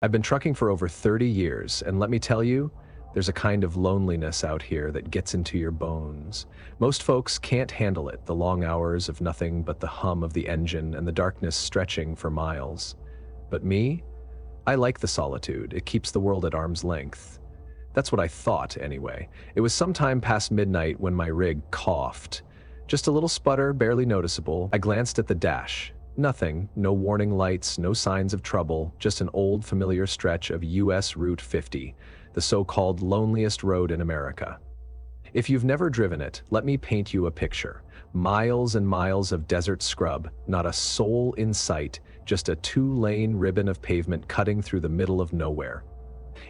I've been trucking for over 30 years, and let me tell you, there's a kind of loneliness out here that gets into your bones. Most folks can't handle it, the long hours of nothing but the hum of the engine and the darkness stretching for miles. But me? I like the solitude. It keeps the world at arm's length. That's what I thought, anyway. It was sometime past midnight when my rig coughed. Just a little sputter, barely noticeable. I glanced at the dash. Nothing, no warning lights, no signs of trouble, just an old familiar stretch of US Route 50, the so-called loneliest road in America. If you've never driven it, let me paint you a picture. Miles and miles of desert scrub, not a soul in sight, just a two-lane ribbon of pavement cutting through the middle of nowhere.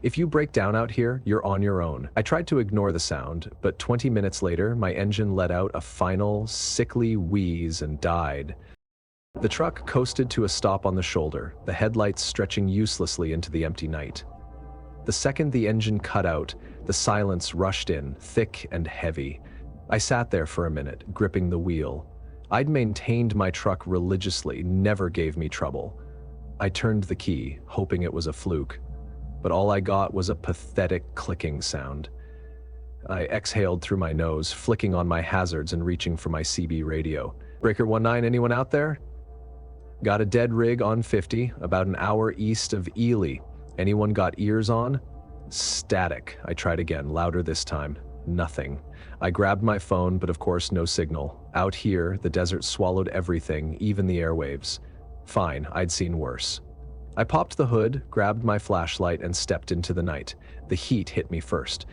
If you break down out here, you're on your own. I tried to ignore the sound, but 20 minutes later, my engine let out a final, sickly wheeze and died. The truck coasted to a stop on the shoulder, the headlights stretching uselessly into the empty night. The second the engine cut out, the silence rushed in, thick and heavy. I sat there for a minute, gripping the wheel. I'd maintained my truck religiously, never gave me trouble. I turned the key, hoping it was a fluke, but all I got was a pathetic clicking sound. I exhaled through my nose, flicking on my hazards and reaching for my CB radio. Breaker 19, anyone out there? Got a dead rig on 50, about an hour east of Eerie. Anyone got ears on? Static. I tried again, louder this time. Nothing. I grabbed my phone, but of course no signal. Out here, the desert swallowed everything, even the airwaves. Fine, I'd seen worse. I popped the hood, grabbed my flashlight, and stepped into the night. The heat hit me first.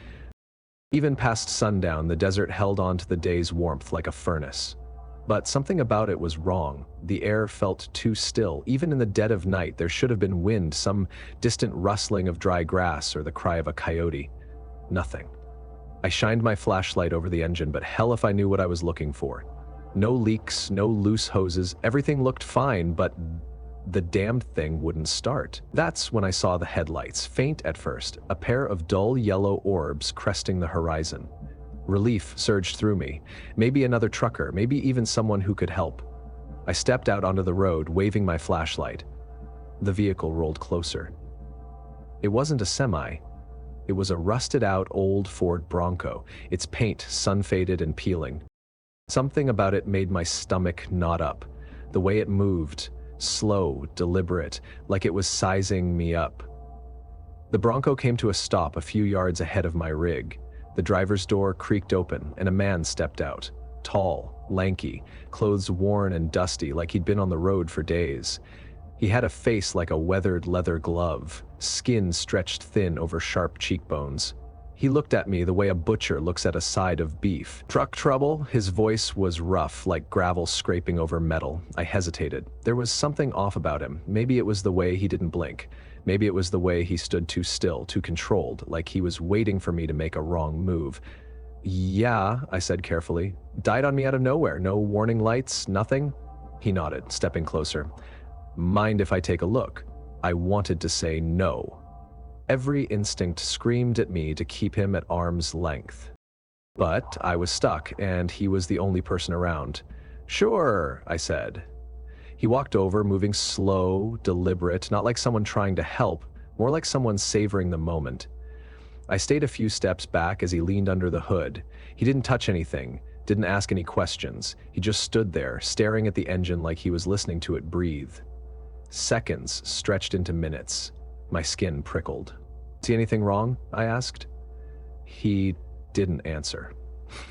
Even past sundown, the desert held on to the day's warmth like a furnace. But something about it was wrong. The air felt too still. Even in the dead of night, there should have been wind, some distant rustling of dry grass or the cry of a coyote. Nothing. I shined my flashlight over the engine, but hell if I knew what I was looking for. No leaks, no loose hoses, everything looked fine, but the damned thing wouldn't start. That's when I saw the headlights, faint at first, a pair of dull yellow orbs cresting the horizon. Relief surged through me. Maybe another trucker, maybe even someone who could help. I stepped out onto the road, waving my flashlight. The vehicle rolled closer. It wasn't a semi. It was a rusted-out old Ford Bronco, its paint sun-faded and peeling. Something about it made my stomach knot up. The way it moved, slow, deliberate, like it was sizing me up. The Bronco came to a stop a few yards ahead of my rig. The driver's door creaked open, and a man stepped out. Tall, lanky, clothes worn and dusty like he'd been on the road for days. He had a face like a weathered leather glove, skin stretched thin over sharp cheekbones. He looked at me the way a butcher looks at a side of beef. Truck trouble? His voice was rough, like gravel scraping over metal. I hesitated. There was something off about him. Maybe it was the way he didn't blink. Maybe it was the way he stood too still, too controlled, like he was waiting for me to make a wrong move. Yeah, I said carefully. Died on me out of nowhere. No warning lights, nothing? He nodded, stepping closer. Mind if I take a look? I wanted to say no. Every instinct screamed at me to keep him at arm's length. But I was stuck, and he was the only person around. Sure, I said. He walked over, moving slow, deliberate, not like someone trying to help, more like someone savoring the moment. I stayed a few steps back as he leaned under the hood. He didn't touch anything, didn't ask any questions. He just stood there, staring at the engine like he was listening to it breathe. Seconds stretched into minutes. My skin prickled. See anything wrong? I asked. He didn't answer.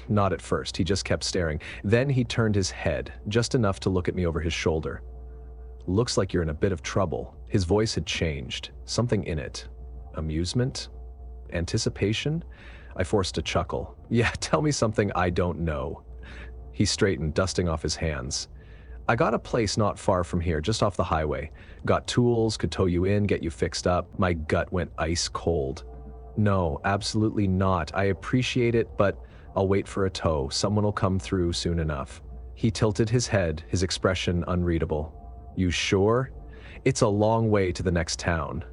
Not at first, he just kept staring. Then he turned his head, just enough to look at me over his shoulder. Looks like you're in a bit of trouble. His voice had changed. Something in it. Amusement? Anticipation? I forced a chuckle. Yeah, tell me something I don't know. He straightened, dusting off his hands. I got a place not far from here, just off the highway. Got tools, could tow you in, get you fixed up. My gut went ice cold. No, absolutely not. I appreciate it, but I'll wait for a tow. Someone will come through soon enough. He tilted his head, his expression unreadable. You sure? It's a long way to the next town.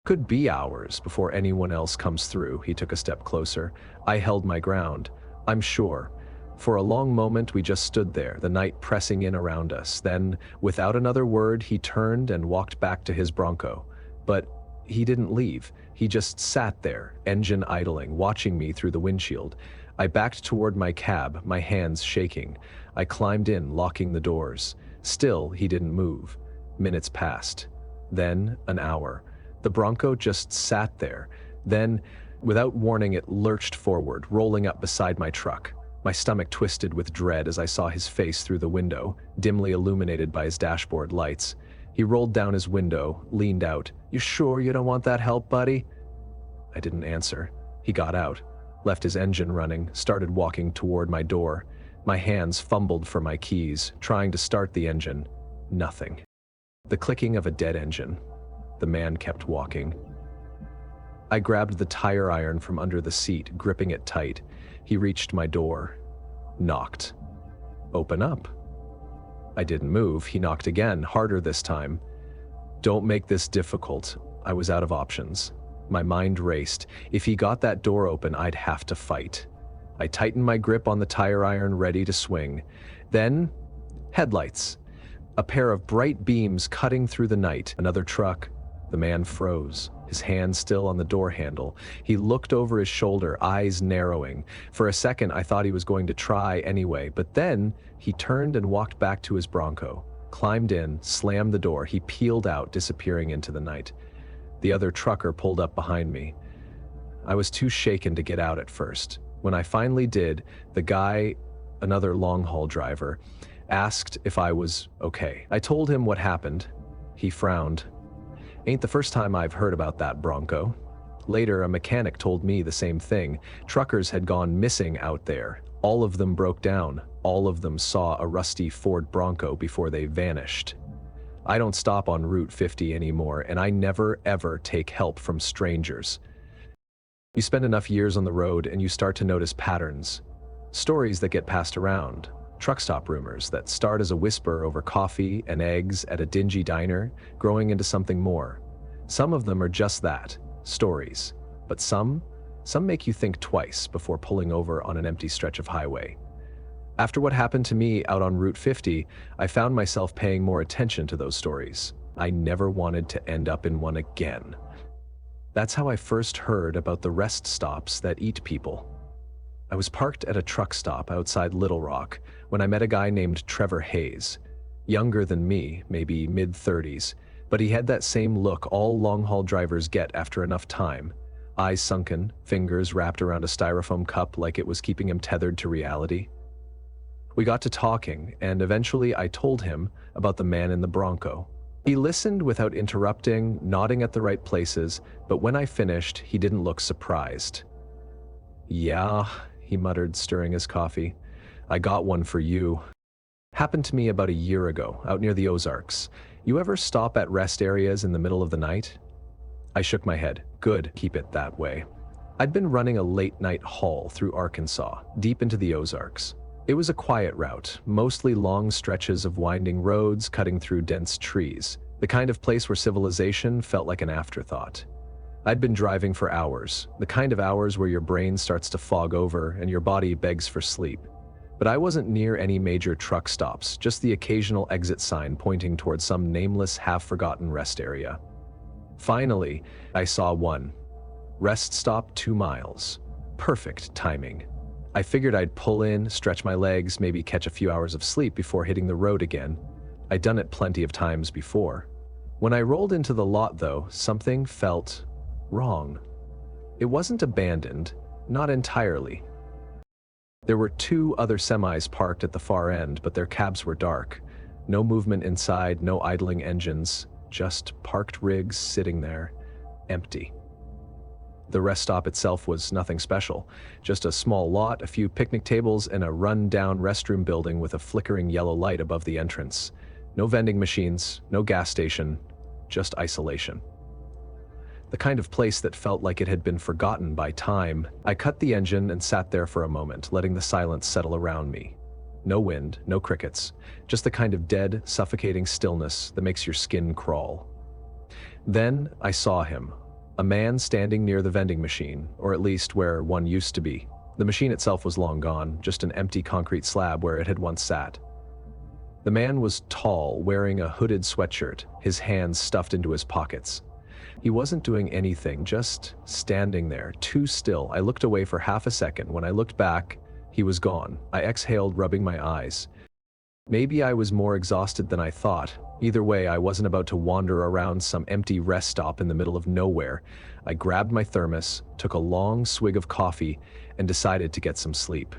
Could be hours before anyone else comes through. He took a step closer. I held my ground. I'm sure. For a long moment, we just stood there, the night pressing in around us. Then, without another word, he turned and walked back to his Bronco. But he didn't leave. He just sat there, engine idling, watching me through the windshield. I backed toward my cab, my hands shaking. I climbed in, locking the doors. Still, he didn't move. Minutes passed. Then, an hour. The Bronco just sat there. Then, without warning, it lurched forward, rolling up beside my truck. My stomach twisted with dread as I saw his face through the window, dimly illuminated by his dashboard lights. He rolled down his window, leaned out. "You sure you don't want that help, buddy?" I didn't answer. He got out, left his engine running, started walking toward my door. My hands fumbled for my keys, trying to start the engine. Nothing. The clicking of a dead engine. The man kept walking. I grabbed the tire iron from under the seat, gripping it tight. He reached my door. Knocked. "Open up." I didn't move. He knocked again, harder this time. "Don't make this difficult." I was out of options. My mind raced. If he got that door open, I'd have to fight. I tightened my grip on the tire iron, ready to swing. Then, headlights. A pair of bright beams cutting through the night. Another truck. The man froze, his hand still on the door handle. He looked over his shoulder, eyes narrowing. For a second, I thought he was going to try anyway, but then he turned and walked back to his Bronco, climbed in, slammed the door. He peeled out, disappearing into the night. The other trucker pulled up behind me. I was too shaken to get out at first. When I finally did, the guy, another long-haul driver, asked if I was okay. I told him what happened. He frowned. "Ain't the first time I've heard about that Bronco." Later, a mechanic told me the same thing. Truckers had gone missing out there. All of them broke down. All of them saw a rusty Ford Bronco before they vanished. I don't stop on Route 50 anymore, and I never, ever take help from strangers. You spend enough years on the road and you start to notice patterns. Stories that get passed around. Truck stop rumors that start as a whisper over coffee and eggs at a dingy diner, growing into something more. Some of them are just that, stories. But some make you think twice before pulling over on an empty stretch of highway. After what happened to me out on Route 50, I found myself paying more attention to those stories. I never wanted to end up in one again. That's how I first heard about the rest stops that eat people. I was parked at a truck stop outside Little Rock when I met a guy named Trevor Hayes. Younger than me, maybe mid-30s, but he had that same look all long-haul drivers get after enough time. Eyes sunken, fingers wrapped around a styrofoam cup like it was keeping him tethered to reality. We got to talking, and eventually I told him about the man in the Bronco. He listened without interrupting, nodding at the right places, but when I finished, he didn't look surprised. "Yeah," he muttered, stirring his coffee. "I got one for you. Happened to me about a year ago, out near the Ozarks. You ever stop at rest areas in the middle of the night?" I shook my head. Good, keep it that way. I'd been running a late-night haul through Arkansas, deep into the Ozarks. It was a quiet route, mostly long stretches of winding roads cutting through dense trees, the kind of place where civilization felt like an afterthought. I'd been driving for hours, the kind of hours where your brain starts to fog over and your body begs for sleep. But I wasn't near any major truck stops, just the occasional exit sign pointing towards some nameless, half-forgotten rest area. Finally, I saw one. Rest stop 2 miles. Perfect timing. I figured I'd pull in, stretch my legs, maybe catch a few hours of sleep before hitting the road again. I'd done it plenty of times before. When I rolled into the lot, though, something felt wrong. It wasn't abandoned, not entirely. There were 2 other semis parked at the far end, but their cabs were dark. No movement inside, no idling engines, just parked rigs sitting there, empty. The rest stop itself was nothing special, just a small lot, a few picnic tables, and a run-down restroom building with a flickering yellow light above the entrance. No vending machines, no gas station, just isolation. The kind of place that felt like it had been forgotten by time. I cut the engine and sat there for a moment, letting the silence settle around me. No wind, no crickets, just the kind of dead, suffocating stillness that makes your skin crawl. Then I saw him. A man standing near the vending machine, or at least where one used to be. The machine itself was long gone, just an empty concrete slab where it had once sat. The man was tall, wearing a hooded sweatshirt, his hands stuffed into his pockets. He wasn't doing anything, just standing there, too still. I looked away for half a second. When I looked back, he was gone. I exhaled, rubbing my eyes. Maybe I was more exhausted than I thought. Either way, I wasn't about to wander around some empty rest stop in the middle of nowhere. I grabbed my thermos, took a long swig of coffee, and decided to get some sleep.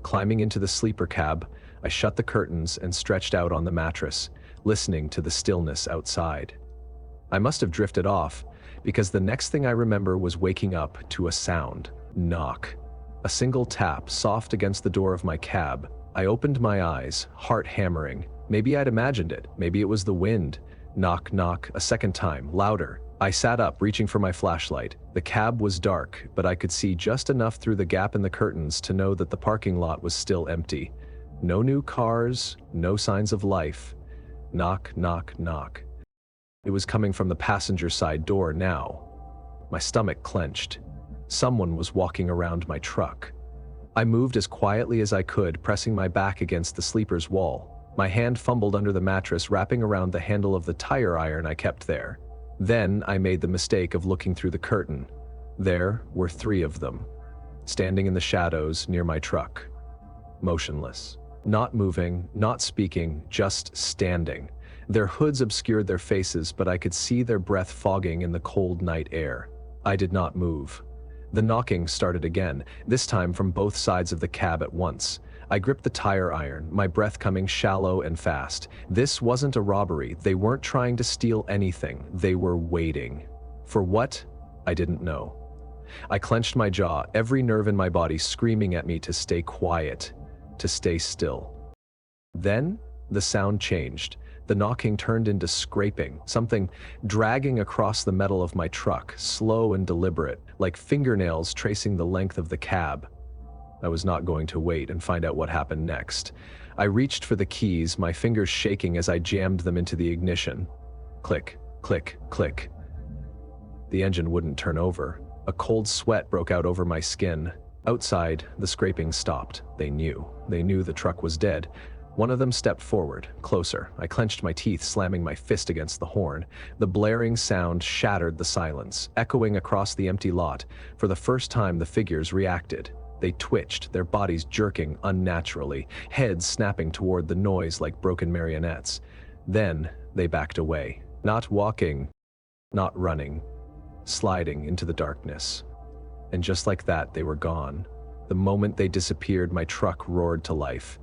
Climbing into the sleeper cab, I shut the curtains and stretched out on the mattress, listening to the stillness outside. I must have drifted off, because the next thing I remember was waking up to a sound. Knock. A single tap, soft against the door of my cab. I opened my eyes, heart hammering. Maybe I'd imagined it. Maybe it was the wind. Knock, knock, a second time, louder. I sat up, reaching for my flashlight. The cab was dark, but I could see just enough through the gap in the curtains to know that the parking lot was still empty. No new cars, no signs of life. Knock, knock, knock. It was coming from the passenger side door now. My stomach clenched. Someone was walking around my truck. I moved as quietly as I could, pressing my back against the sleeper's wall. My hand fumbled under the mattress, wrapping around the handle of the tire iron I kept there. Then I made the mistake of looking through the curtain. There were 3 of them, standing in the shadows near my truck. Motionless. Not moving, not speaking, just standing. Their hoods obscured their faces, but I could see their breath fogging in the cold night air. I did not move. The knocking started again, this time from both sides of the cab at once. I gripped the tire iron, my breath coming shallow and fast. This wasn't a robbery. They weren't trying to steal anything. They were waiting. For what? I didn't know. I clenched my jaw, every nerve in my body screaming at me to stay quiet, to stay still. Then, the sound changed. The knocking turned into scraping, something dragging across the metal of my truck, slow and deliberate, like fingernails tracing the length of the cab. I was not going to wait and find out what happened next. I reached for the keys, my fingers shaking as I jammed them into the ignition. Click, click, click. The engine wouldn't turn over. A cold sweat broke out over my skin. Outside, the scraping stopped. They knew. They knew the truck was dead. One of them stepped forward, closer. I clenched my teeth, slamming my fist against the horn. The blaring sound shattered the silence, echoing across the empty lot. For the first time, the figures reacted. They twitched, their bodies jerking unnaturally, heads snapping toward the noise like broken marionettes. Then, they backed away. Not walking, not running, sliding into the darkness. And just like that, they were gone. The moment they disappeared, my truck roared to life.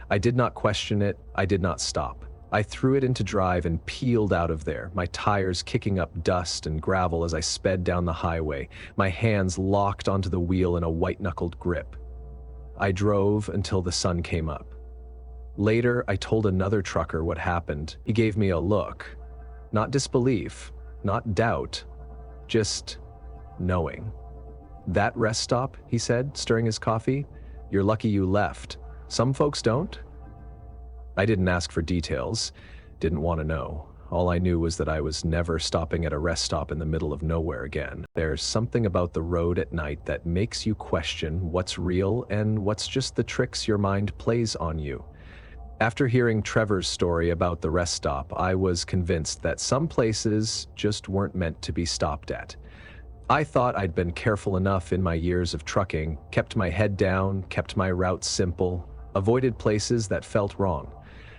I did not question it, I did not stop. I threw it into drive and peeled out of there, my tires kicking up dust and gravel as I sped down the highway, my hands locked onto the wheel in a white-knuckled grip. I drove until the sun came up. Later, I told another trucker what happened. He gave me a look. Not disbelief, not doubt, just knowing. "That rest stop," he said, stirring his coffee, "you're lucky you left. Some folks don't." I didn't ask for details, didn't want to know. All I knew was that I was never stopping at a rest stop in the middle of nowhere again. There's something about the road at night that makes you question what's real and what's just the tricks your mind plays on you. After hearing Trevor's story about the rest stop, I was convinced that some places just weren't meant to be stopped at. I thought I'd been careful enough in my years of trucking, kept my head down, kept my routes simple, avoided places that felt wrong.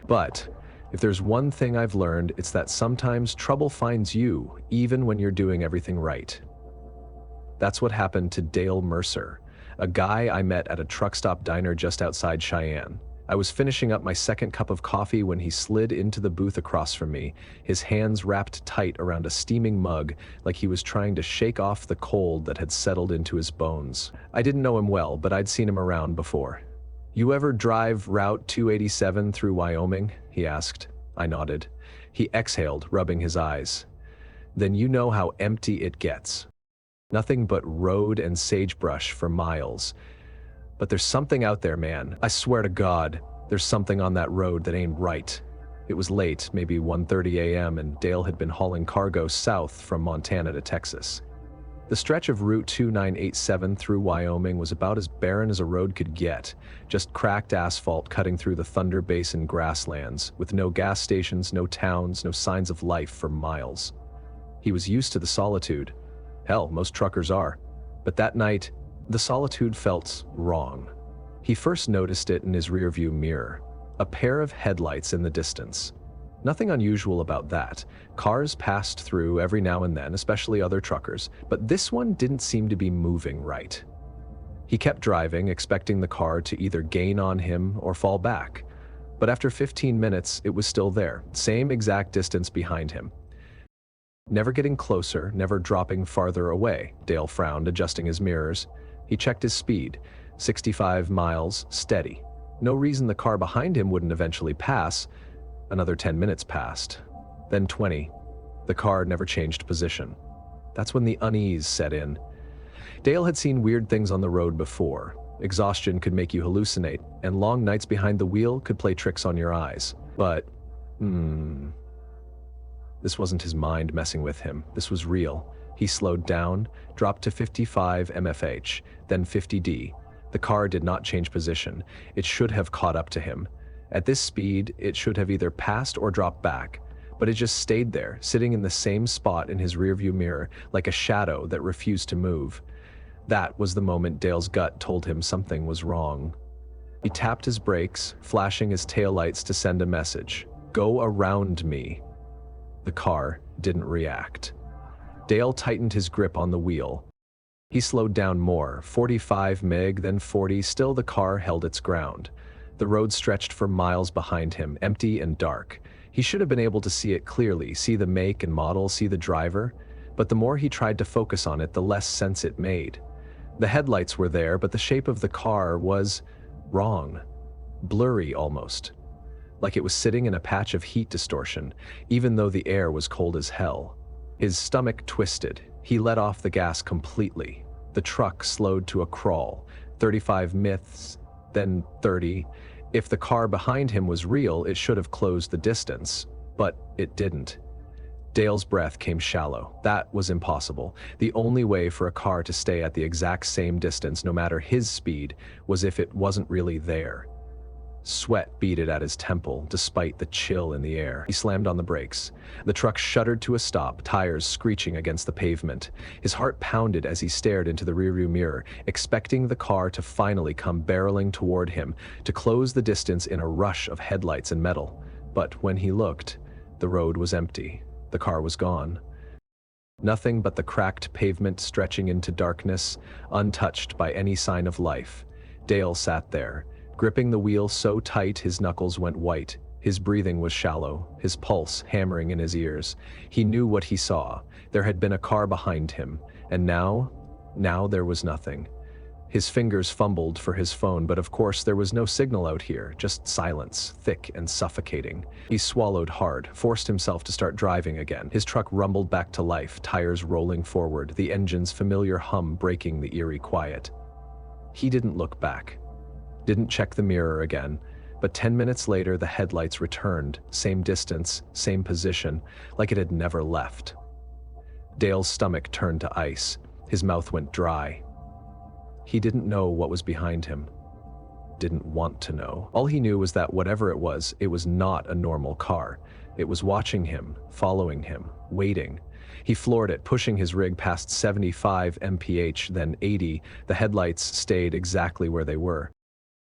But if there's one thing I've learned, it's that sometimes trouble finds you, even when you're doing everything right. That's what happened to Dale Mercer, a guy I met at a truck stop diner just outside Cheyenne. I was finishing up my second cup of coffee when he slid into the booth across from me, his hands wrapped tight around a steaming mug like he was trying to shake off the cold that had settled into his bones. I didn't know him well, but I'd seen him around before. "You ever drive Route 287 through Wyoming?" he asked. I nodded. He exhaled, rubbing his eyes. "Then you know how empty it gets. Nothing but road and sagebrush for miles. But there's something out there, man. I swear to God, there's something on that road that ain't right." It was late, maybe 1:30 a.m., and Dale had been hauling cargo south from Montana to Texas. The stretch of Route 2987 through Wyoming was about as barren as a road could get, just cracked asphalt cutting through the Thunder Basin grasslands, with no gas stations, no towns, no signs of life for miles. He was used to the solitude. Hell, most truckers are. But that night, the solitude felt wrong. He first noticed it in his rearview mirror, a pair of headlights in the distance. Nothing unusual about that. Cars passed through every now and then, especially other truckers, but this one didn't seem to be moving right. He kept driving, expecting the car to either gain on him or fall back. But after 15 minutes, it was still there, same exact distance behind him. Never getting closer, never dropping farther away. Dale frowned, adjusting his mirrors. He checked his speed, 65 miles, steady. No reason the car behind him wouldn't eventually pass. Another 10 minutes passed, then 20. The car never changed position. That's when the unease set in. Dale had seen weird things on the road before. Exhaustion could make you hallucinate, and long nights behind the wheel could play tricks on your eyes. But, this wasn't his mind messing with him. This was real. He slowed down, dropped to 55 mph, then 50d. The car did not change position. It should have caught up to him. At this speed, it should have either passed or dropped back, but it just stayed there, sitting in the same spot in his rearview mirror, like a shadow that refused to move. That was the moment Dale's gut told him something was wrong. He tapped his brakes, flashing his taillights to send a message. "Go around me." The car didn't react. Dale tightened his grip on the wheel. He slowed down more, 45 mig, then 40, still the car held its ground. The road stretched for miles behind him, empty and dark. He should have been able to see it clearly, see the make and model, see the driver, but the more he tried to focus on it, the less sense it made. The headlights were there, but the shape of the car was wrong, blurry almost, like it was sitting in a patch of heat distortion, even though the air was cold as hell. His stomach twisted. He let off the gas completely. The truck slowed to a crawl, 35 myths, then 30. If the car behind him was real, it should have closed the distance, but it didn't. Dale's breath came shallow. That was impossible. The only way for a car to stay at the exact same distance, no matter his speed, was if it wasn't really there. Sweat beaded at his temple, despite the chill in the air. He slammed on the brakes. The truck shuddered to a stop, tires screeching against the pavement. His heart pounded as he stared into the rearview mirror, expecting the car to finally come barreling toward him, to close the distance in a rush of headlights and metal. But when he looked, the road was empty. The car was gone. Nothing but the cracked pavement stretching into darkness, untouched by any sign of life. Dale sat there, gripping the wheel so tight his knuckles went white. His breathing was shallow, his pulse hammering in his ears. He knew what he saw. There had been a car behind him, and now there was nothing. His fingers fumbled for his phone, but of course there was no signal out here, just silence, thick and suffocating. He swallowed hard, forced himself to start driving again. His truck rumbled back to life, tires rolling forward, the engine's familiar hum breaking the eerie quiet. He didn't look back, didn't check the mirror again, but 10 minutes later the headlights returned, same distance, same position, like it had never left. Dale's stomach turned to ice, his mouth went dry. He didn't know what was behind him. Didn't want to know. All he knew was that whatever it was not a normal car. It was watching him, following him, waiting. He floored it, pushing his rig past 75 mph, then 80. The headlights stayed exactly where they were.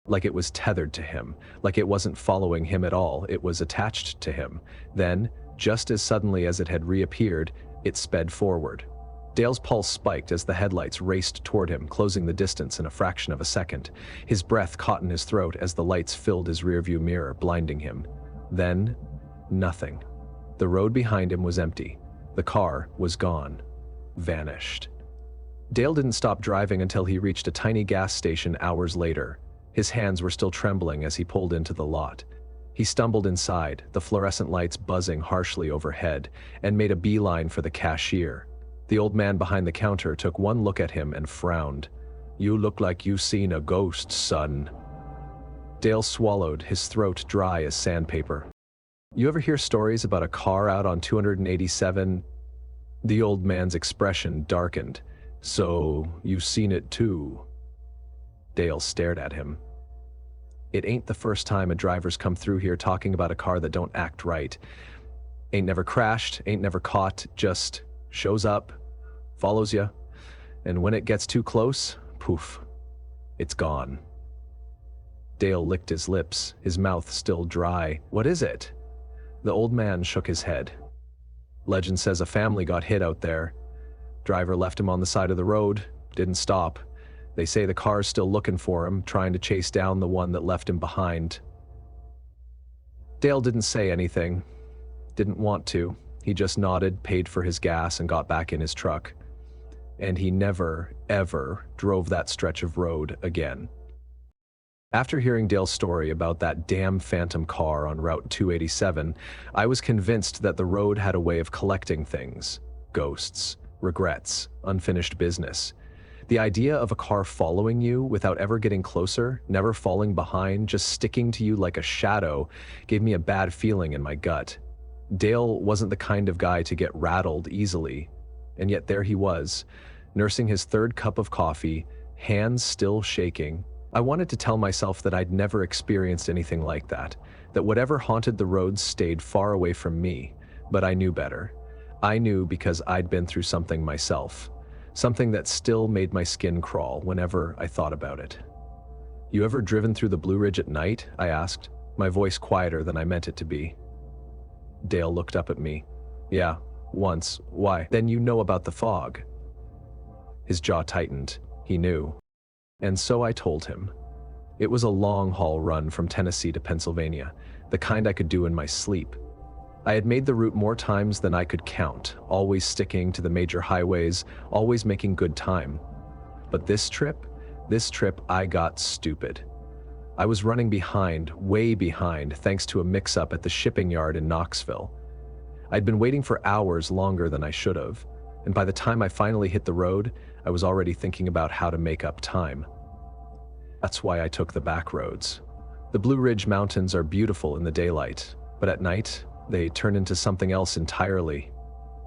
Like it was tethered to him, like it wasn't following him at all, it was attached to him. Then, just as suddenly as it had reappeared, it sped forward. Dale's pulse spiked as the headlights raced toward him, closing the distance in a fraction of a second. His breath caught in his throat as the lights filled his rearview mirror, blinding him. Then, nothing. The road behind him was empty. The car was gone. Vanished. Dale didn't stop driving until he reached a tiny gas station hours later. His hands were still trembling as he pulled into the lot. He stumbled inside, the fluorescent lights buzzing harshly overhead, and made a beeline for the cashier. The old man behind the counter took one look at him and frowned. "You look like you seen a ghost, son." Dale swallowed, his throat dry as sandpaper. "You ever hear stories about a car out on 287? The old man's expression darkened. "So, you've seen it too?" Dale stared at him. It ain't the first time a driver's come through here talking about a car that don't act right. Ain't never crashed, ain't never caught, just shows up, follows you, and when it gets too close, poof, it's gone. Dale licked his lips, his mouth still dry. What is it? The old man shook his head. Legend says a family got hit out there. Driver left him on the side of the road, didn't stop. They say the car's still looking for him, trying to chase down the one that left him behind. Dale didn't say anything. Didn't want to. He just nodded, paid for his gas, and got back in his truck. And he never, ever drove that stretch of road again. After hearing Dale's story about that damn phantom car on Route 287, I was convinced that the road had a way of collecting things. Ghosts, regrets, unfinished business. The idea of a car following you without ever getting closer, never falling behind, just sticking to you like a shadow, gave me a bad feeling in my gut. Dale wasn't the kind of guy to get rattled easily, and yet there he was, nursing his third cup of coffee, hands still shaking. I wanted to tell myself that I'd never experienced anything like that whatever haunted the roads stayed far away from me, but I knew better. I knew because I'd been through something myself. Something that still made my skin crawl whenever I thought about it. You ever driven through the Blue Ridge at night? I asked, my voice quieter than I meant it to be. Dale looked up at me. Yeah, once. Why? Then you know about the fog. His jaw tightened. He knew. And so I told him. It was a long-haul run from Tennessee to Pennsylvania, the kind I could do in my sleep. I had made the route more times than I could count, always sticking to the major highways, always making good time. But this trip, I got stupid. I was running behind, way behind, thanks to a mix-up at the shipping yard in Knoxville. I'd been waiting for hours longer than I should have, and by the time I finally hit the road, I was already thinking about how to make up time. That's why I took the back roads. The Blue Ridge Mountains are beautiful in the daylight, but at night, they turn into something else entirely.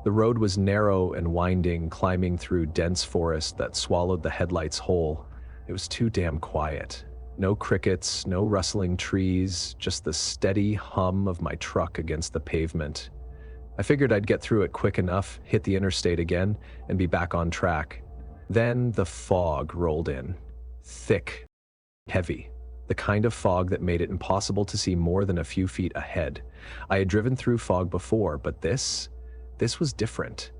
The road was narrow and winding, climbing through dense forest that swallowed the headlights whole. It was too damn quiet. No crickets, no rustling trees, just the steady hum of my truck against the pavement. I figured I'd get through it quick enough, hit the interstate again, and be back on track. Then the fog rolled in. Thick, heavy. The kind of fog that made it impossible to see more than a few feet ahead. I had driven through fog before, but this was different.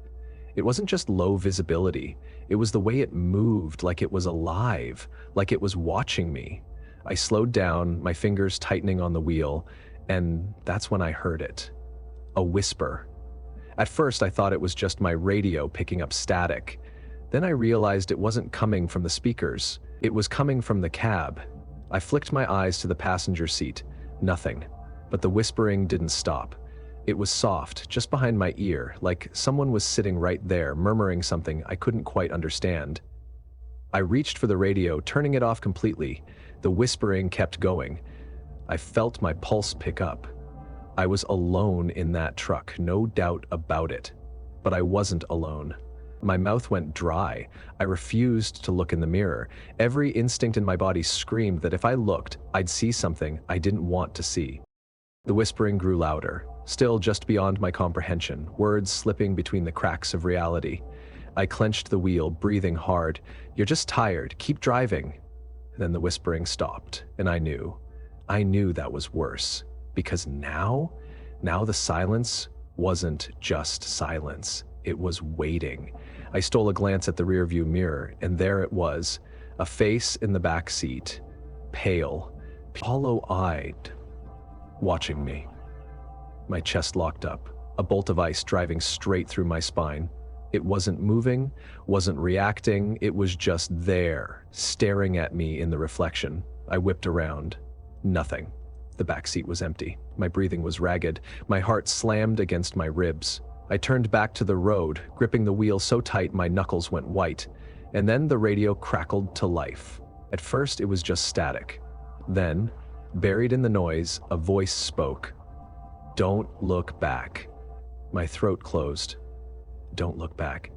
It wasn't just low visibility. It was the way it moved, like it was alive, like it was watching me. I slowed down, my fingers tightening on the wheel, and that's when I heard it. A whisper. At first, I thought it was just my radio picking up static. Then I realized it wasn't coming from the speakers. It was coming from the cab. I flicked my eyes to the passenger seat. Nothing. But the whispering didn't stop. It was soft, just behind my ear, like someone was sitting right there, murmuring something I couldn't quite understand. I reached for the radio, turning it off completely. The whispering kept going. I felt my pulse pick up. I was alone in that truck, no doubt about it. But I wasn't alone. My mouth went dry. I refused to look in the mirror. Every instinct in my body screamed that if I looked, I'd see something I didn't want to see. The whispering grew louder, still just beyond my comprehension, words slipping between the cracks of reality. I clenched the wheel, breathing hard. You're just tired. Keep driving. Then the whispering stopped, and I knew that was worse. Because now the silence wasn't just silence. It was waiting. I stole a glance at the rearview mirror, and there it was, a face in the back seat, pale, hollow-eyed, watching me. My chest locked up, a bolt of ice driving straight through my spine. It wasn't moving, wasn't reacting, it was just there, staring at me in the reflection. I whipped around. Nothing. The back seat was empty. My breathing was ragged. My heart slammed against my ribs. I turned back to the road, gripping the wheel so tight my knuckles went white. And then the radio crackled to life. At first, it was just static. Then, buried in the noise, a voice spoke. Don't look back. My throat closed. Don't look back.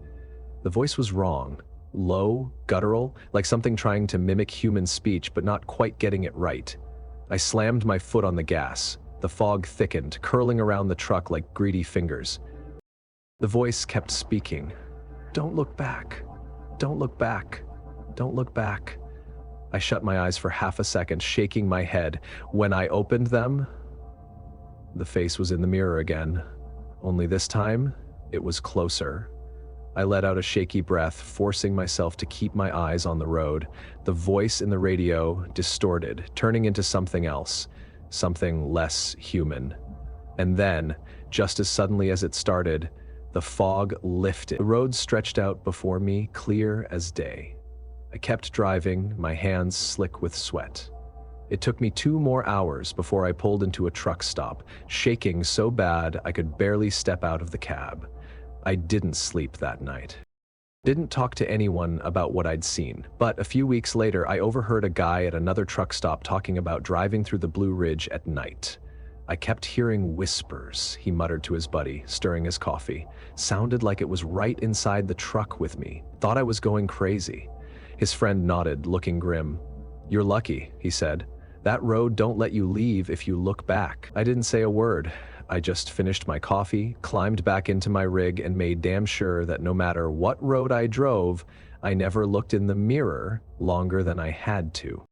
The voice was wrong. Low, guttural, like something trying to mimic human speech but not quite getting it right. I slammed my foot on the gas. The fog thickened, curling around the truck like greedy fingers. The voice kept speaking. "Don't look back. Don't look back. Don't look back." I shut my eyes for half a second, shaking my head. When I opened them, the face was in the mirror again. Only this time, it was closer. I let out a shaky breath, forcing myself to keep my eyes on the road. The voice in the radio distorted, turning into something else, something less human. And then, just as suddenly as it started, the fog lifted. The road stretched out before me, clear as day. I kept driving, my hands slick with sweat. It took me 2 more hours before I pulled into a truck stop, shaking so bad I could barely step out of the cab. I didn't sleep that night. Didn't talk to anyone about what I'd seen, but a few weeks later I overheard a guy at another truck stop talking about driving through the Blue Ridge at night. I kept hearing whispers, he muttered to his buddy, stirring his coffee. Sounded like it was right inside the truck with me. Thought I was going crazy. His friend nodded, looking grim. "You're lucky," he said. "That road don't let you leave if you look back." I didn't say a word. I just finished my coffee, climbed back into my rig, and made damn sure that no matter what road I drove, I never looked in the mirror longer than I had to.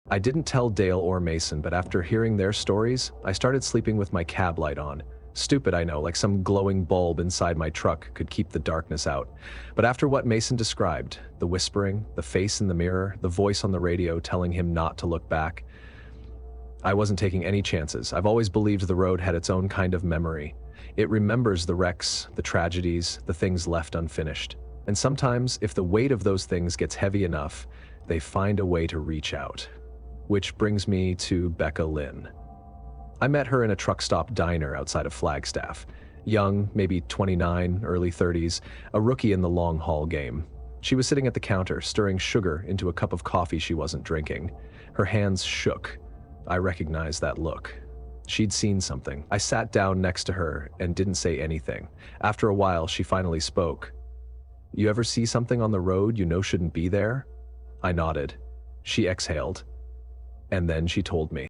I didn't tell Dale or Mason, but after hearing their stories, I started sleeping with my cab light on. Stupid, I know, like some glowing bulb inside my truck could keep the darkness out. But after what Mason described, the whispering, the face in the mirror, the voice on the radio telling him not to look back, I wasn't taking any chances. I've always believed the road had its own kind of memory. It remembers the wrecks, the tragedies, the things left unfinished. And sometimes, if the weight of those things gets heavy enough, they find a way to reach out. Which brings me to Becca Lynn. I met her in a truck stop diner outside of Flagstaff. Young, maybe 29, early 30s, a rookie in the long haul game. She was sitting at the counter, stirring sugar into a cup of coffee she wasn't drinking. Her hands shook. I recognized that look. She'd seen something. I sat down next to her and didn't say anything. After a while, she finally spoke. "You ever see something on the road you know shouldn't be there?" I nodded. She exhaled. And then she told me.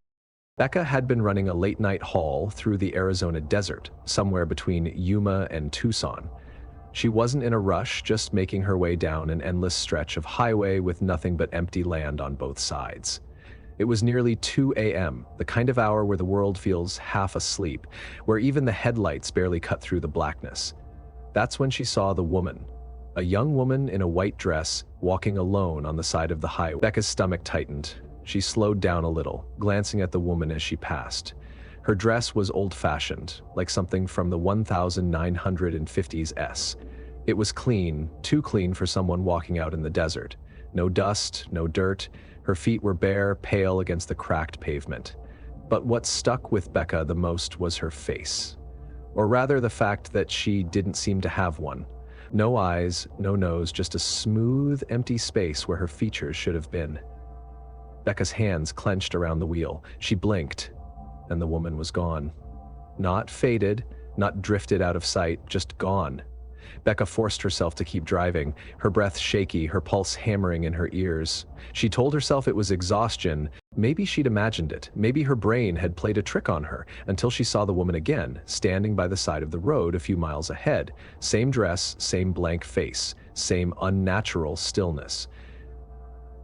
Becca had been running a late-night haul through the Arizona desert, somewhere between Yuma and Tucson. She wasn't in a rush, just making her way down an endless stretch of highway with nothing but empty land on both sides. It was nearly 2 a.m., the kind of hour where the world feels half asleep, where even the headlights barely cut through the blackness. That's when she saw the woman, a young woman in a white dress, walking alone on the side of the highway. Becca's stomach tightened. She slowed down a little, glancing at the woman as she passed. Her dress was old-fashioned, like something from the 1950s. It was clean, too clean for someone walking out in the desert. No dust, no dirt. Her feet were bare, pale against the cracked pavement. But what stuck with Becca the most was her face. Or rather, the fact that she didn't seem to have one. No eyes, no nose, just a smooth, empty space where her features should have been. Becca's hands clenched around the wheel. She blinked, and the woman was gone. Not faded, not drifted out of sight, just gone. Becca forced herself to keep driving, her breath shaky, her pulse hammering in her ears. She told herself it was exhaustion. Maybe she'd imagined it. Maybe her brain had played a trick on her, until she saw the woman again, standing by the side of the road a few miles ahead. Same dress, same blank face, same unnatural stillness.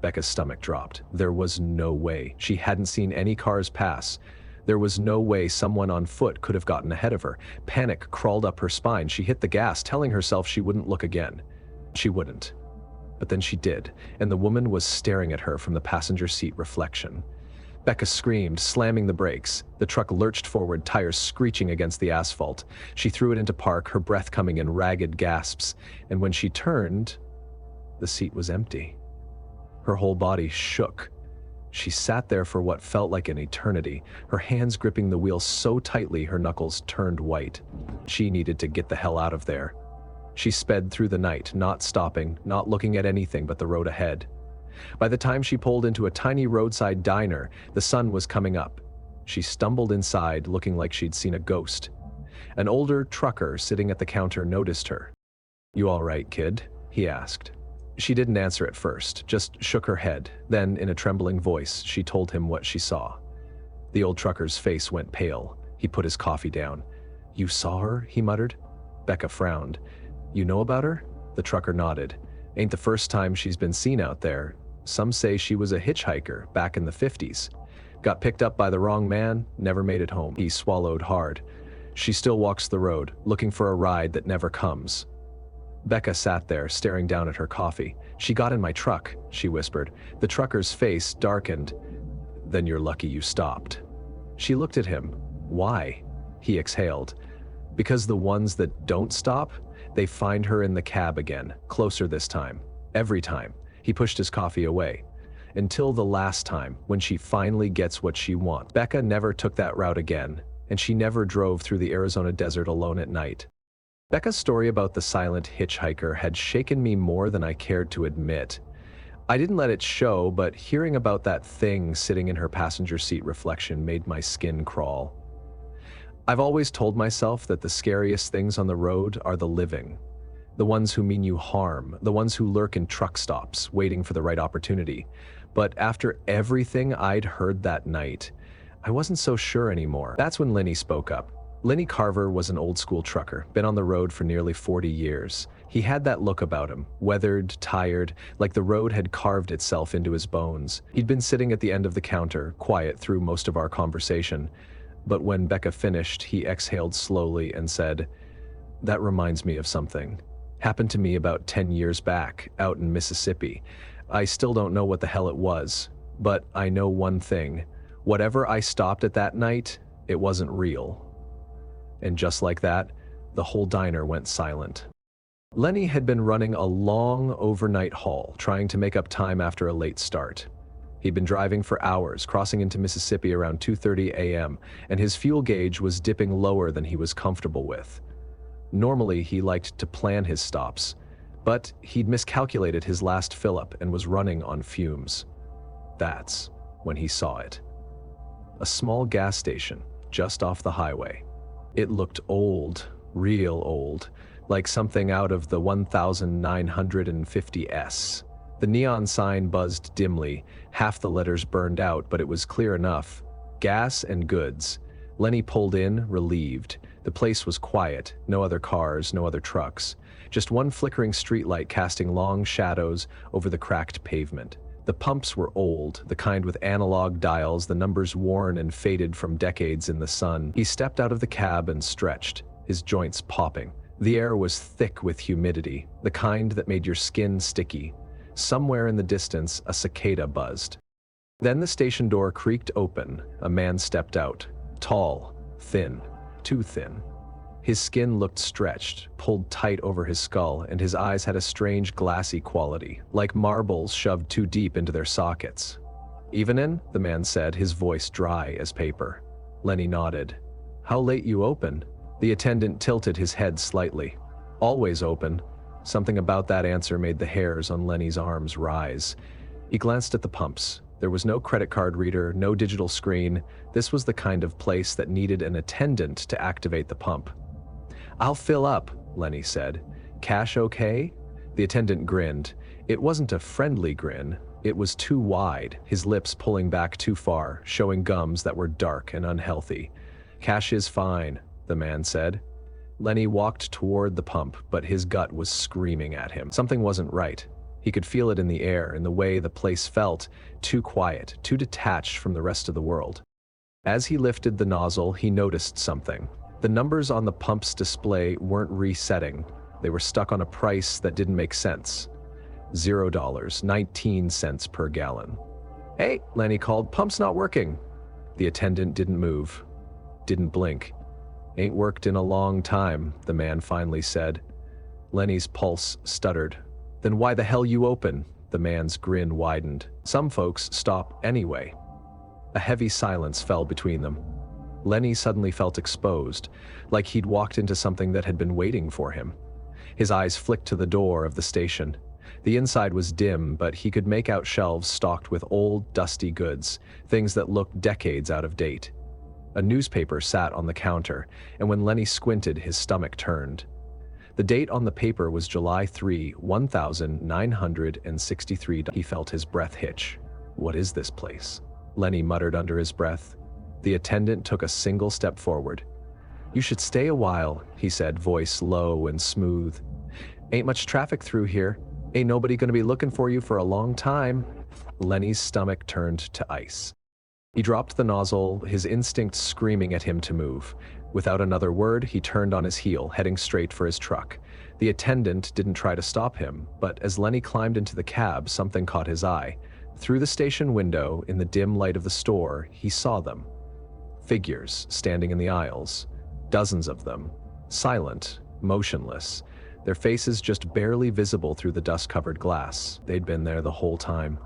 Becca's stomach dropped. There was no way. She hadn't seen any cars pass. There was no way someone on foot could have gotten ahead of her. Panic crawled up her spine. She hit the gas, telling herself she wouldn't look again. She wouldn't. But then she did, and the woman was staring at her from the passenger seat reflection. Becca screamed, slamming the brakes. The truck lurched forward, tires screeching against the asphalt. She threw it into park, her breath coming in ragged gasps. And when she turned, the seat was empty. Her whole body shook. She sat there for what felt like an eternity, her hands gripping the wheel so tightly her knuckles turned white. She needed to get the hell out of there. She sped through the night, not stopping, not looking at anything but the road ahead. By the time she pulled into a tiny roadside diner, the sun was coming up. She stumbled inside, looking like she'd seen a ghost. An older trucker sitting at the counter noticed her. "You all right, kid?" he asked. She didn't answer at first, just shook her head. Then, in a trembling voice, she told him what she saw. The old trucker's face went pale. He put his coffee down. "You saw her?" he muttered. Becca frowned. You know about her? The trucker nodded. Ain't the first time she's been seen out there. Some say she was a hitchhiker back in the 50s. Got picked up by the wrong man, never made it home. He swallowed hard. She still walks the road, looking for a ride that never comes. Becca sat there, staring down at her coffee. She got in my truck, she whispered. The trucker's face darkened. Then you're lucky you stopped. She looked at him. Why? He exhaled. Because the ones that don't stop, they find her in the cab again, closer this time. Every time. He pushed his coffee away. Until the last time, when she finally gets what she wants. Becca never took that route again, and she never drove through the Arizona desert alone at night. Becca's story about the silent hitchhiker had shaken me more than I cared to admit. I didn't let it show, but hearing about that thing sitting in her passenger seat reflection made my skin crawl. I've always told myself that the scariest things on the road are the living. The ones who mean you harm, the ones who lurk in truck stops, waiting for the right opportunity. But after everything I'd heard that night, I wasn't so sure anymore. That's when Lenny spoke up. Lenny Carver was an old-school trucker, been on the road for nearly 40 years. He had that look about him, weathered, tired, like the road had carved itself into his bones. He'd been sitting at the end of the counter, quiet through most of our conversation. But when Becca finished, he exhaled slowly and said, "That reminds me of something. Happened to me about 10 years back, out in Mississippi. I still don't know what the hell it was, but I know one thing. Whatever I stopped at that night, it wasn't real." And just like that, the whole diner went silent. Lenny had been running a long overnight haul, trying to make up time after a late start. He'd been driving for hours, crossing into Mississippi around 2:30 a.m., and his fuel gauge was dipping lower than he was comfortable with. Normally, he liked to plan his stops, but he'd miscalculated his last fill-up and was running on fumes. That's when he saw it. A small gas station, just off the highway. It looked old, real old, like something out of the 1950s. The neon sign buzzed dimly, half the letters burned out, but it was clear enough. Gas and goods. Lenny pulled in, relieved. The place was quiet, no other cars, no other trucks. Just one flickering streetlight casting long shadows over the cracked pavement. The pumps were old, the kind with analog dials, the numbers worn and faded from decades in the sun. He stepped out of the cab and stretched, his joints popping. The air was thick with humidity, the kind that made your skin sticky. Somewhere in the distance, a cicada buzzed. Then the station door creaked open. A man stepped out. Tall, thin, too thin. His skin looked stretched, pulled tight over his skull, and his eyes had a strange glassy quality, like marbles shoved too deep into their sockets. "Evenin'?" the man said, his voice dry as paper. Lenny nodded. "How late you open?" The attendant tilted his head slightly. "Always open." Something about that answer made the hairs on Lenny's arms rise. He glanced at the pumps. There was no credit card reader, no digital screen. This was the kind of place that needed an attendant to activate the pump. "I'll fill up," Lenny said. "Cash okay?" The attendant grinned. It wasn't a friendly grin. It was too wide, his lips pulling back too far, showing gums that were dark and unhealthy. "Cash is fine," the man said. Lenny walked toward the pump, but his gut was screaming at him. Something wasn't right. He could feel it in the air, in the way the place felt, too quiet, too detached from the rest of the world. As he lifted the nozzle, he noticed something. The numbers on the pump's display weren't resetting. They were stuck on a price that didn't make sense. $0, 19 cents per gallon. "Hey," Lenny called, "pump's not working." The attendant didn't move, didn't blink. "Ain't worked in a long time," the man finally said. Lenny's pulse stuttered. "Then why the hell you open?" The man's grin widened. "Some folks stop anyway." A heavy silence fell between them. Lenny suddenly felt exposed, like he'd walked into something that had been waiting for him. His eyes flicked to the door of the station. The inside was dim, but he could make out shelves stocked with old, dusty goods, things that looked decades out of date. A newspaper sat on the counter, and when Lenny squinted, his stomach turned. The date on the paper was July 3, 1963. He felt his breath hitch. "What is this place?" Lenny muttered under his breath. The attendant took a single step forward. "You should stay a while," he said, voice low and smooth. "Ain't much traffic through here. Ain't nobody gonna be looking for you for a long time." Lenny's stomach turned to ice. He dropped the nozzle, his instincts screaming at him to move. Without another word, he turned on his heel, heading straight for his truck. The attendant didn't try to stop him, but as Lenny climbed into the cab, something caught his eye. Through the station window, in the dim light of the store, he saw them. Figures standing in the aisles. Dozens of them. Silent, motionless. Their faces just barely visible through the dust-covered glass. They'd been there the whole time.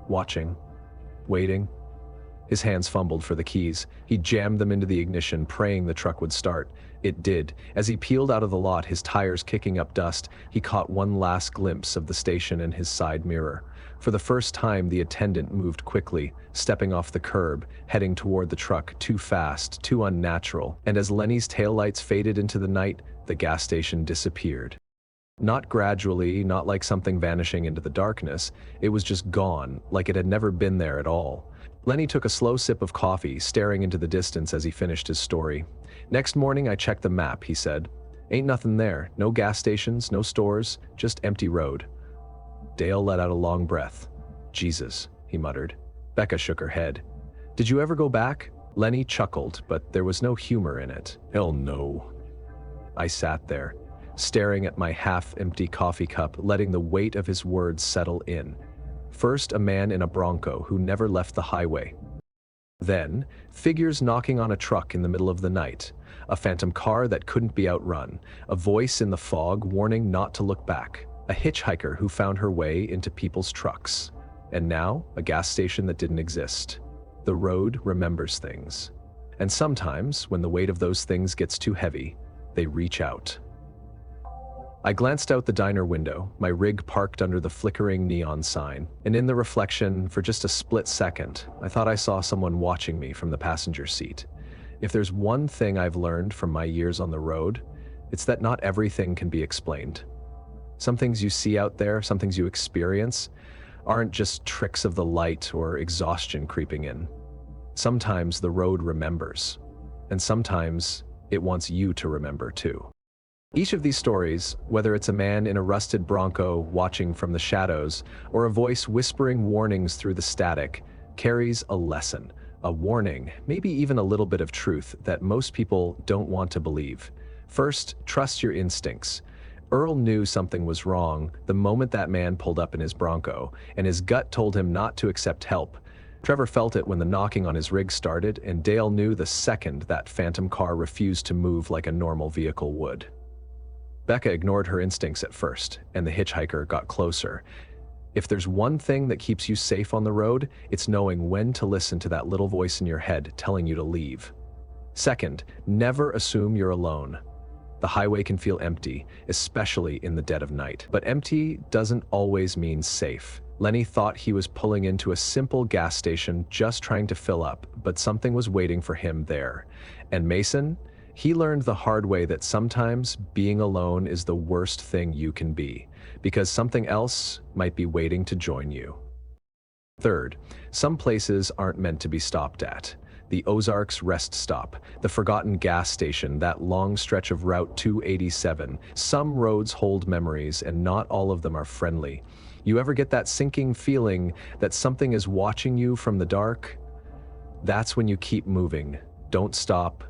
Watching. Waiting. His hands fumbled for the keys. He jammed them into the ignition, praying the truck would start. It did. As he peeled out of the lot, his tires kicking up dust, he caught one last glimpse of the station in his side mirror. For the first time, the attendant moved quickly, stepping off the curb, heading toward the truck, too fast, too unnatural. And as Lenny's taillights faded into the night, the gas station disappeared. Not gradually, not like something vanishing into the darkness. It was just gone, like it had never been there at all. Lenny took a slow sip of coffee, staring into the distance as he finished his story. "Next morning, I checked the map," he said. "Ain't nothing there. No gas stations, no stores, just empty road." Dale let out a long breath. "Jesus," he muttered. Becca shook her head. "Did you ever go back?" Lenny chuckled, but there was no humor in it. "Hell no." I sat there, staring at my half-empty coffee cup, letting the weight of his words settle in. First, a man in a Bronco who never left the highway. Then, figures knocking on a truck in the middle of the night, a phantom car that couldn't be outrun, a voice in the fog warning not to look back, a hitchhiker who found her way into people's trucks, and now a gas station that didn't exist. The road remembers things. And sometimes, when the weight of those things gets too heavy, they reach out. I glanced out the diner window, my rig parked under the flickering neon sign, and in the reflection, for just a split second, I thought I saw someone watching me from the passenger seat. If there's one thing I've learned from my years on the road, it's that not everything can be explained. Some things you see out there, some things you experience, aren't just tricks of the light or exhaustion creeping in. Sometimes the road remembers, and sometimes it wants you to remember too. Each of these stories, whether it's a man in a rusted Bronco watching from the shadows or a voice whispering warnings through the static, carries a lesson, a warning, maybe even a little bit of truth that most people don't want to believe. First, trust your instincts. Earl knew something was wrong the moment that man pulled up in his Bronco, and his gut told him not to accept help. Trevor felt it when the knocking on his rig started, and Dale knew the second that phantom car refused to move like a normal vehicle would. Becca ignored her instincts at first, and the hitchhiker got closer. If there's one thing that keeps you safe on the road, it's knowing when to listen to that little voice in your head telling you to leave. Second, never assume you're alone. The highway can feel empty, especially in the dead of night. But empty doesn't always mean safe. Lenny thought he was pulling into a simple gas station just trying to fill up, but something was waiting for him there. And Mason? He learned the hard way that sometimes being alone is the worst thing you can be, because something else might be waiting to join you. Third, some places aren't meant to be stopped at. The Ozarks rest stop, the forgotten gas station, that long stretch of Route 287. Some roads hold memories, and not all of them are friendly. You ever get that sinking feeling that something is watching you from the dark? That's when you keep moving. Don't stop.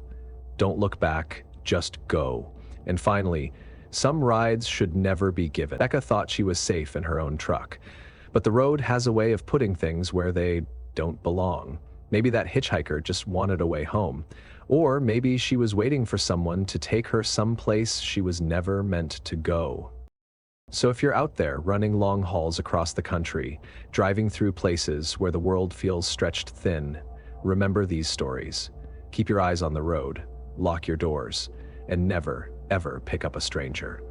Don't look back, just go. And finally, some rides should never be given. Becca thought she was safe in her own truck, but the road has a way of putting things where they don't belong. Maybe that hitchhiker just wanted a way home, or maybe she was waiting for someone to take her someplace she was never meant to go. So if you're out there running long hauls across the country, driving through places where the world feels stretched thin, remember these stories. Keep your eyes on the road. Lock your doors, and never, ever pick up a stranger.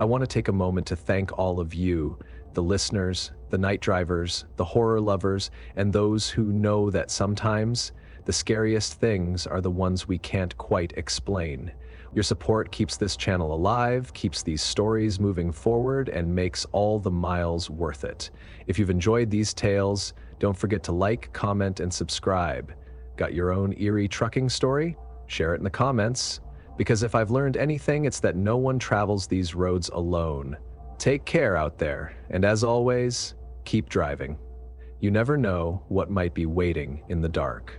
I want to take a moment to thank all of you, the listeners, the night drivers, the horror lovers, and those who know that sometimes the scariest things are the ones we can't quite explain. Your support keeps this channel alive, keeps these stories moving forward, and makes all the miles worth it. If you've enjoyed these tales, don't forget to like, comment, and subscribe. Got your own eerie trucking story? Share it in the comments. Because if I've learned anything, it's that no one travels these roads alone. Take care out there, and as always, keep driving. You never know what might be waiting in the dark.